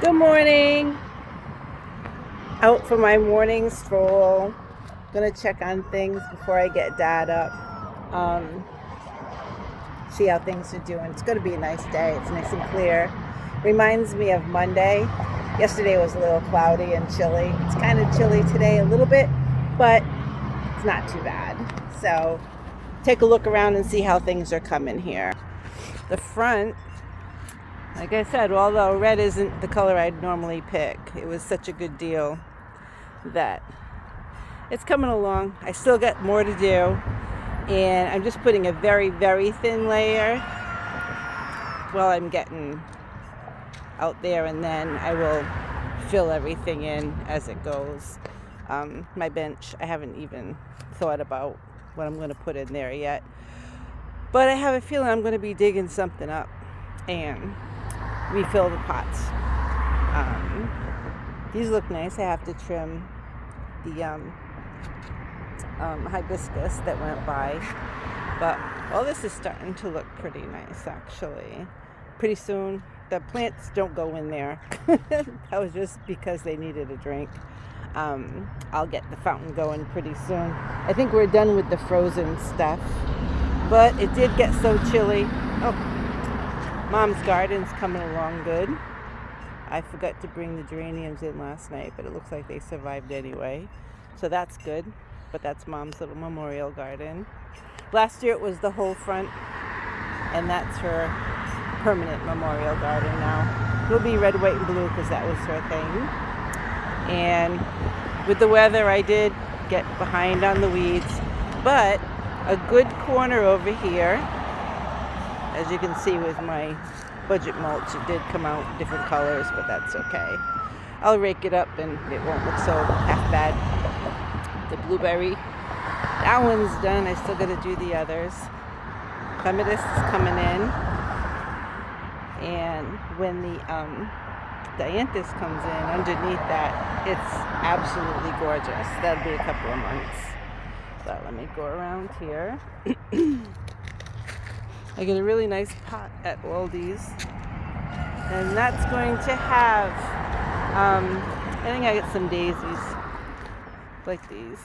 Good morning. Out for my morning stroll. Gonna check on things before I get Dad up. Um, See how things are doing. It's gonna be a nice day. It's nice and clear. Reminds me of Monday. Yesterday was a little cloudy and chilly. It's kind of chilly today a little bit, but it's not too bad. So take a look around and see how things are coming here. The front, like I said, although red isn't the color I'd normally pick, it was such a good deal that it's coming along. I still got more to do, and I'm just putting a very, very thin layer while I'm getting out there, and then I will fill everything in as it goes. My bench, I haven't even thought about what I'm going to put in there yet, but I have a feeling I'm going to be digging something up and refill the pots. These look nice. I have to trim the hibiscus that went by, but all this is starting to look pretty nice actually. Pretty soon the plants don't go in there. That was just because they needed a drink. I'll get the fountain going pretty soon. I think we're done with the frozen stuff, but it did get so chilly. Oh, Mom's garden's coming along good. I forgot to bring the geraniums in last night, but it looks like they survived anyway. So that's good. But that's Mom's little memorial garden. Last year it was the whole front, and that's her permanent memorial garden now. It'll be red, white, and blue because that was her thing. And with the weather, I did get behind on the weeds, but a good corner over here, as you can see with my budget mulch, it did come out different colors, but that's okay. I'll rake it up and it won't look so half bad. The blueberry, that one's done. I still gotta do the others. Clematis is coming in, and when the dianthus comes in underneath that, it's absolutely gorgeous. That'll be a couple of months. So let me go around here. I get a really nice pot at Aldi's, and that's going to have, I think I get some daisies like these,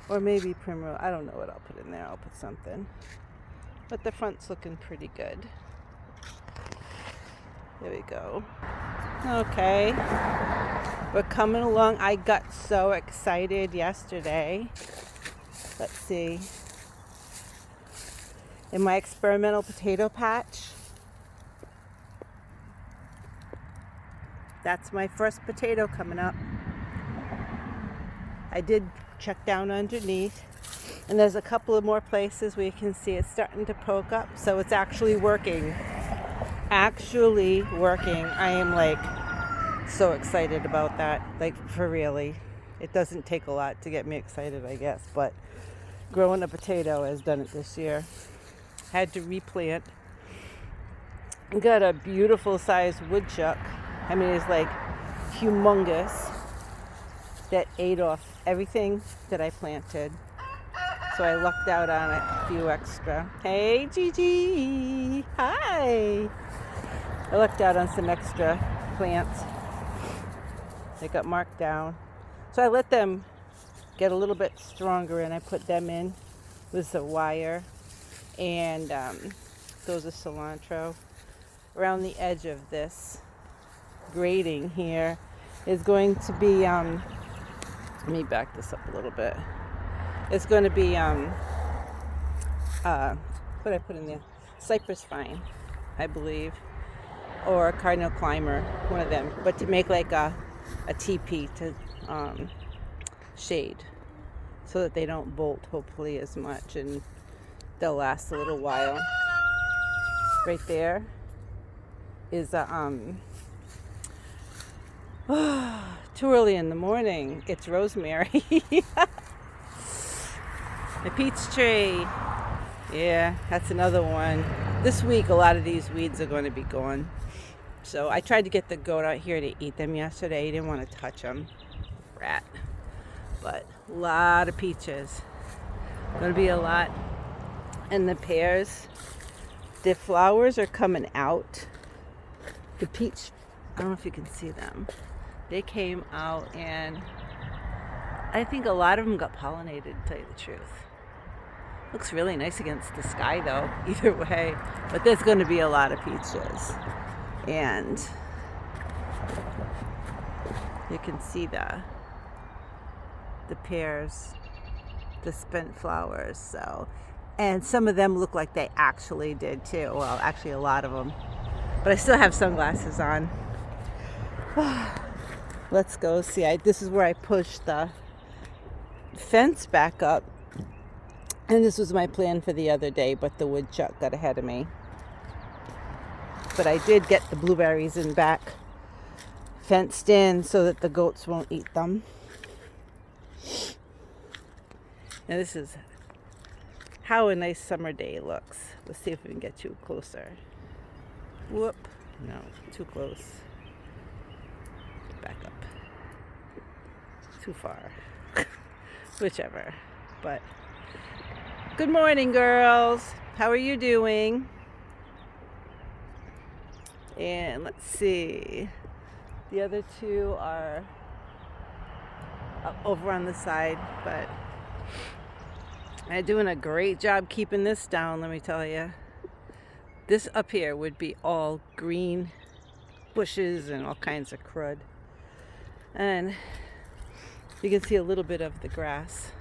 or maybe primrose. I don't know what I'll put in there. I'll put something, but the front's looking pretty good. There we go. Okay, we're coming along. I got so excited yesterday. Let's see. In my experimental potato patch, that's my first potato coming up. I did check down underneath, and there's a couple of more places where you can see it's starting to poke up, so it's actually working. Actually working. I am like so excited about that, like for really. It doesn't take a lot to get me excited, I guess, but growing a potato has done it this year. Had to replant. Got a beautiful sized woodchuck. I mean, it's like humongous, that ate off everything that I planted. So I lucked out on a few extra. Hey, Gigi. Hi. I lucked out on some extra plants. They got marked down. So I let them get a little bit stronger, and I put them in with the wire. And those are cilantro. Around the edge of this grating here is going to be, let me back this up a little bit. It's going to be, what did I put in there? Cypress vine, I believe, or a cardinal climber, one of them. But to make like a teepee to shade, so that they don't bolt hopefully as much, and they'll last a little while. Right there is too early in the morning. It's rosemary. The peach tree. Yeah, that's another one. This week, a lot of these weeds are going to be gone. So I tried to get the goat out here to eat them yesterday. He didn't want to touch them. Rat. But a lot of peaches. Going to be a lot. And the pears, the flowers are coming out. The peach I don't know if you can see them. They came out, and I think a lot of them got pollinated, to tell you the truth. Looks really nice against the sky though, either way. But there's going to be a lot of peaches. And you can see the pears, the spent flowers. So, and some of them look like they actually did too. Well, actually a lot of them. But I still have sunglasses on. Let's go see. This is where I pushed the fence back up. And this was my plan for the other day, but the woodchuck got ahead of me. But I did get the blueberries in back fenced in so that the goats won't eat them. And this is how a nice summer day looks. Let's see if we can get you closer. Whoop. No, too close. Back up. Too far. Whichever. But good morning, girls. How are you doing? And let's see. The other two are over on the side, but I'm doing a great job keeping this down, let me tell you. This up here would be all green bushes and all kinds of crud. And you can see a little bit of the grass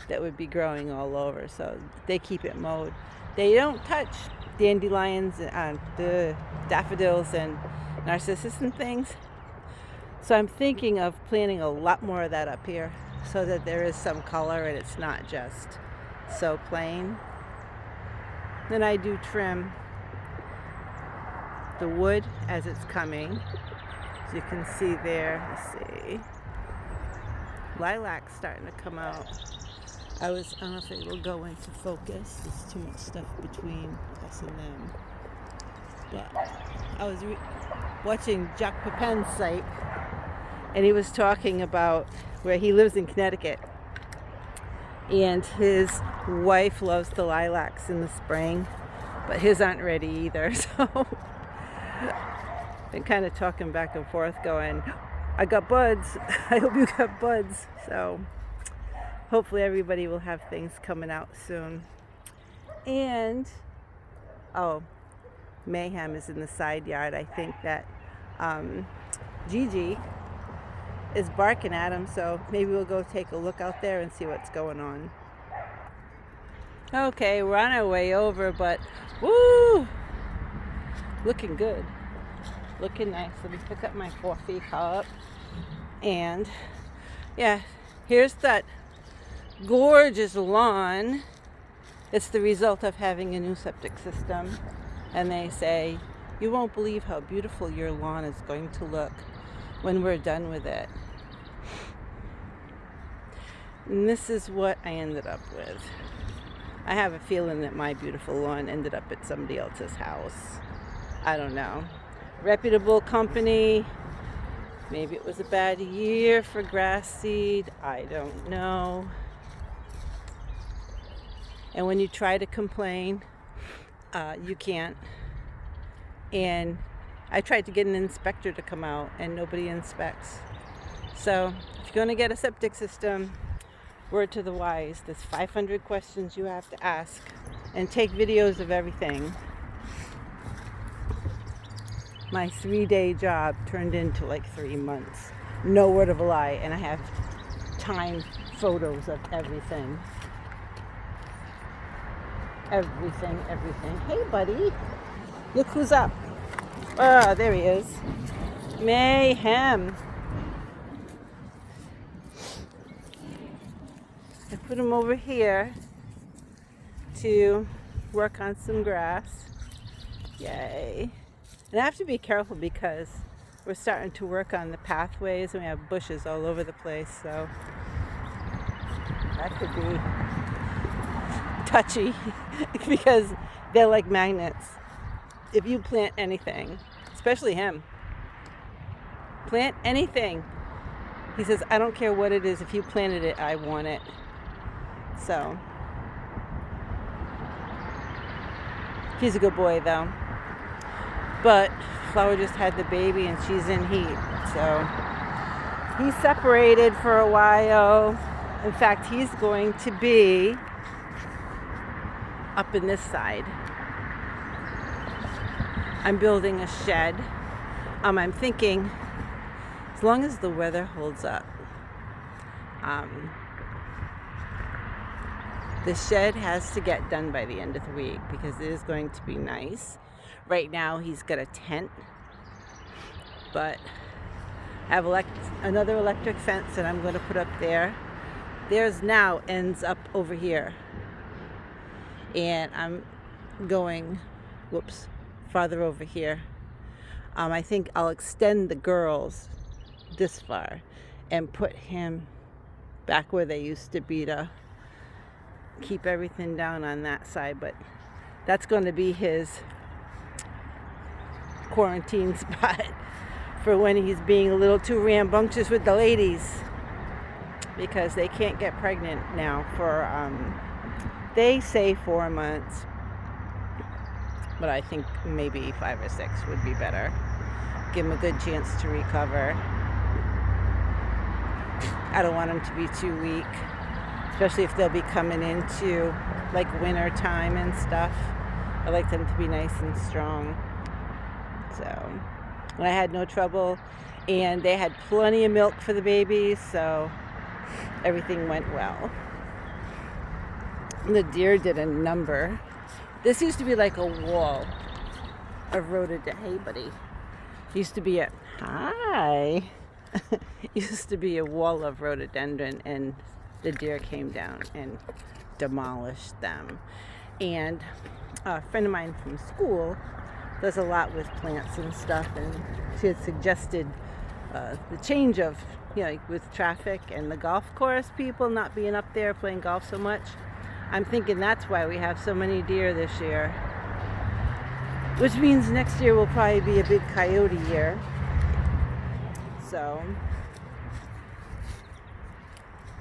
that would be growing all over, so they keep it mowed. They don't touch dandelions and the daffodils and narcissus and things. So I'm thinking of planting a lot more of that up here so that there is some color and it's not just so plain. Then I do trim the wood as it's coming. As you can see there, let's see. Lilac's starting to come out. I don't know if it'll go into focus. There's too much stuff between us and them. But I was watching Jack Pepin's site, and he was talking about where he lives in Connecticut. And his wife loves the lilacs in the spring, but his aren't ready either. So been kind of talking back and forth going, I got buds. I hope you got buds. So hopefully everybody will have things coming out soon. And, Mayhem is in the side yard. I think that Gigi is barking at him, so maybe we'll go take a look out there and see what's going on. Okay, we're on our way over, but woo! Looking good. Looking nice. Let me pick up my coffee cup. And yeah, here's that gorgeous lawn. It's the result of having a new septic system. And they say, you won't believe how beautiful your lawn is going to look when we're done with it. And this is what I ended up with. I have a feeling that my beautiful lawn ended up at somebody else's house. I don't know. Reputable company. Maybe it was a bad year for grass seed. I don't know. And when you try to complain, you can't. And I tried to get an inspector to come out, and nobody inspects. So if you're going to get a septic system, word to the wise, there's 500 questions you have to ask, and take videos of everything. My 3-day job turned into like 3 months. No word of a lie. And I have timed photos of everything. Everything. Hey, buddy. Look who's up. Oh, there he is. Mayhem. I put him over here to work on some grass. Yay. And I have to be careful because we're starting to work on the pathways and we have bushes all over the place, so that could be touchy because they're like magnets. If you plant anything, especially him, plant anything. He says, I don't care what it is. If you planted it, I want it. So he's a good boy though. But Flower just had the baby and she's in heat. So he's separated for a while. In fact, he's going to be up in this side. I'm building a shed. I'm thinking, as long as the weather holds up, the shed has to get done by the end of the week because it is going to be nice. Right now he's got a tent, but I have another electric fence that I'm going to put up there. Theirs now ends up over here. And I'm going, farther over here. I think I'll extend the girls this far and put him back where they used to be to keep everything down on that side. But that's going to be his quarantine spot for when he's being a little too rambunctious with the ladies, because they can't get pregnant now for they say 4 months, but I think maybe 5 or 6 would be better. Give him a good chance to recover. I don't want him to be too weak, especially if they'll be coming into like winter time and stuff. I like them to be nice and strong. So, and I had no trouble, and they had plenty of milk for the babies, so everything went well. The deer did a number. This used to be like a wall of rhododendron. Hey, buddy. Used to be used to be a wall of rhododendron, and the deer came down and demolished them. And a friend of mine from school does a lot with plants and stuff, and she had suggested the change of, with traffic and the golf course people not being up there playing golf so much. I'm thinking that's why we have so many deer this year, which means next year will probably be a big coyote year. So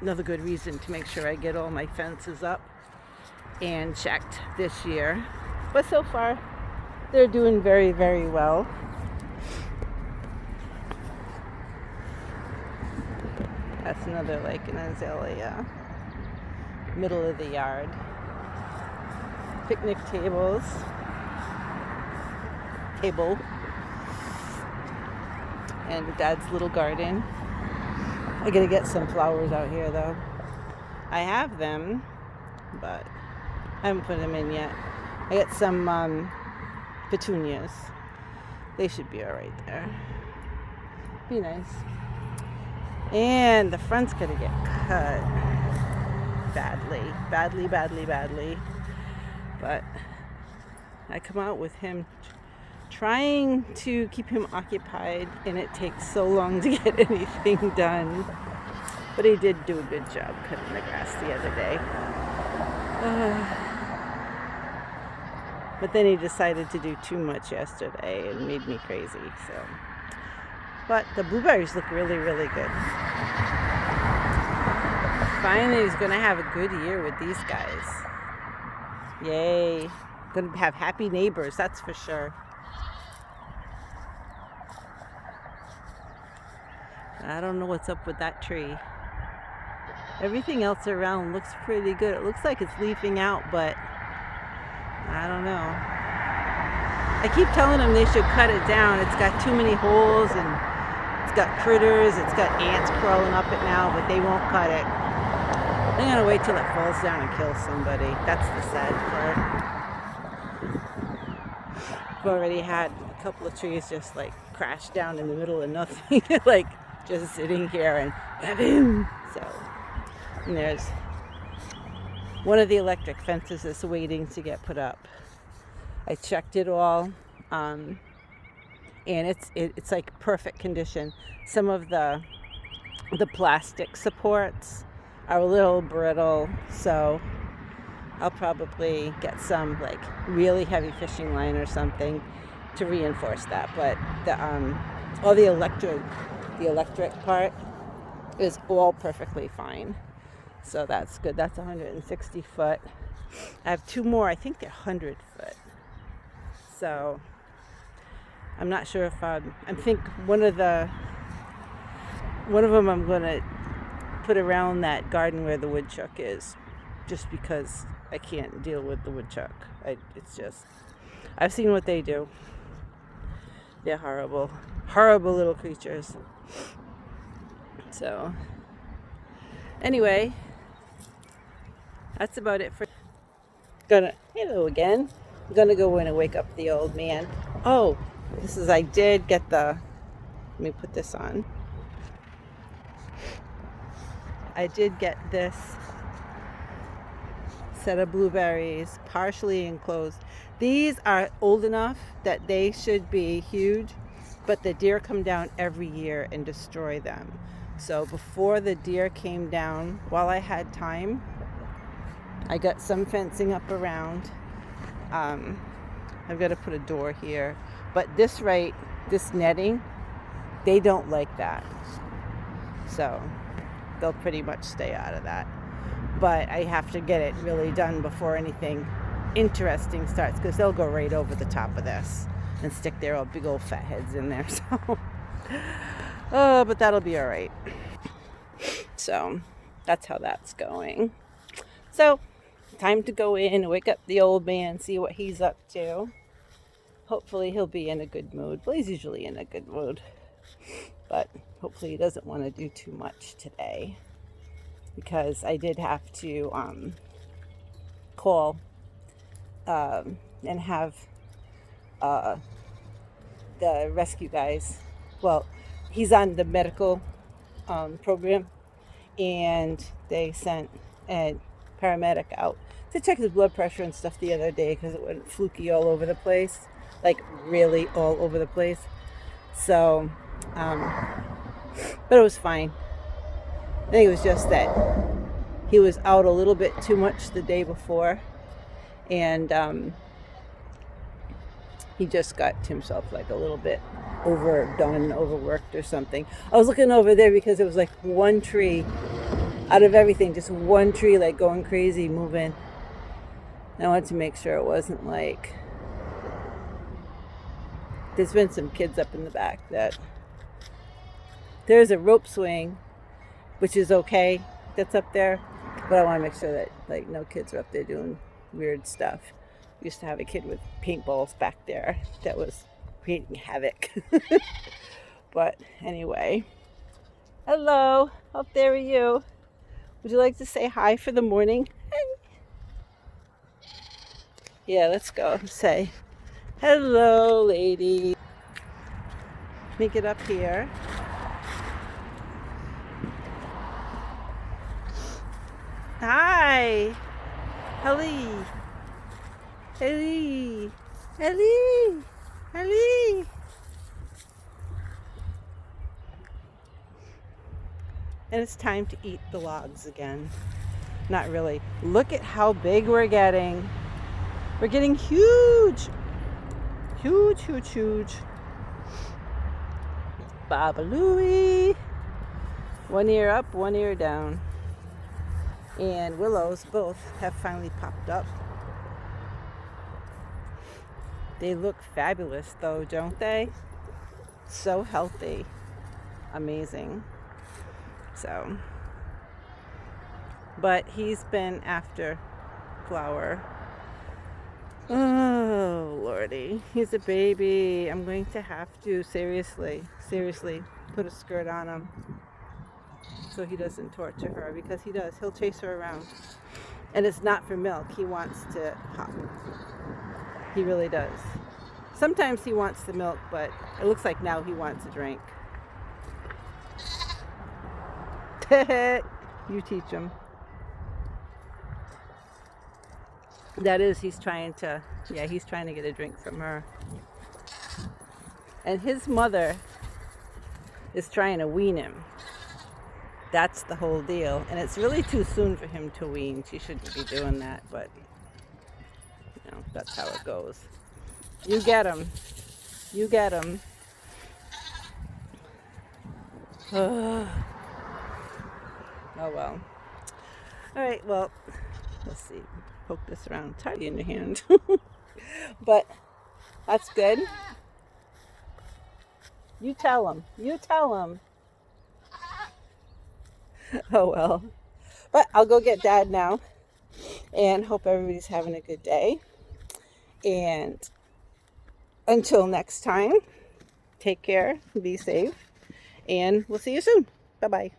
another good reason to make sure I get all my fences up and checked this year. But so far they're doing very, very well. That's another like an azalea. Middle of the yard. Picnic table. And Dad's little garden. I gotta get some flowers out here though. I have them, but I haven't put them in yet. I got some petunias. They should be alright there. Be nice. And the front's gonna get cut badly. But I come out with him trying to keep him occupied, and it takes so long to get anything done. But he did do a good job cutting the grass the other day. But then he decided to do too much yesterday and made me crazy. So, but the blueberries look really, really good. Finally, he's going to have a good year with these guys. Yay. Going to have happy neighbors, that's for sure. I don't know what's up with that tree. Everything else around looks pretty good. It looks like it's leafing out, but I don't know. I keep telling them they should cut it down. It's got too many holes, and it's got critters. It's got ants crawling up it now, but they won't cut it. I'm going to wait till it falls down and kills somebody. That's the sad part. I've already had a couple of trees just like crash down in the middle of nothing. Like just sitting here and boom. So, and there's one of the electric fences is waiting to get put up. I checked it all, and it's like perfect condition. Some of the plastic supports are a little brittle, so I'll probably get some like really heavy fishing line or something to reinforce that. But all the electric part is all perfectly fine. So that's good. That's 160 foot. I have 2 more. I think they're 100 foot. So I'm not sure if I think one of them I'm going to put around that garden where the woodchuck is, just because I can't deal with the woodchuck. It's just, I've seen what they do. They're horrible, horrible little creatures. So anyway, that's about it for hello again. I'm gonna go in and wake up the old man. Oh, I did get let me put this on. I did get this set of blueberries, partially enclosed. These are old enough that they should be huge, but the deer come down every year and destroy them. So before the deer came down, while I had time, I got some fencing up around. I've got to put a door here, but this netting, they don't like that. So they'll pretty much stay out of that. But I have to get it really done before anything interesting starts, because they'll go right over the top of this and stick their big old fat heads in there. So, but that'll be all right. So that's how that's going. So time to go in and wake up the old man, see what he's up to. Hopefully he'll be in a good mood. Well, he's usually in a good mood, but hopefully he doesn't want to do too much today, because I did have to call and have the rescue guys. Well, he's on the medical program, and they sent a paramedic out to check his blood pressure and stuff the other day, because it went fluky all over the place, like really all over the place. So, but it was fine. I think it was just that he was out a little bit too much the day before, and he just got himself like a little bit overworked or something. I was looking over there because it was like one tree out of everything, just one tree like going crazy, moving. And I wanted to make sure it wasn't like, there's been some kids up in the back that, there's a rope swing, which is okay, that's up there, but I want to make sure that like no kids are up there doing weird stuff. We used to have a kid with paintballs back there that was creating havoc. But anyway, hello, up there are you. Would you like to say hi for the morning? Yeah, let's go say hello, lady. Let me get up here. Hi. Hello. Hello. Hello. Hello. And it's time to eat the logs again. Not really. Look at how big we're getting. We're getting huge. Huge, huge, huge. Baba Looey. One ear up, one ear down. And willows both have finally popped up. They look fabulous though, don't they? So healthy. Amazing. So, but he's been after Flower. Oh, Lordy. He's a baby. I'm going to have to seriously put a skirt on him so he doesn't torture her, because he does. He'll chase her around. And it's not for milk. He wants to hop. He really does. Sometimes he wants the milk, but it looks like now he wants a drink. You teach him. That is, he's trying to get a drink from her. And his mother is trying to wean him. That's the whole deal. And it's really too soon for him to wean. She shouldn't be doing that, but that's how it goes. You get him. You get him. Oh well. All right, well, let's see. Poke this around tight in your hand. But that's good. You tell them. You tell them. Oh, well. But I'll go get Dad now and hope everybody's having a good day. And until next time, take care, be safe, and we'll see you soon. Bye-bye.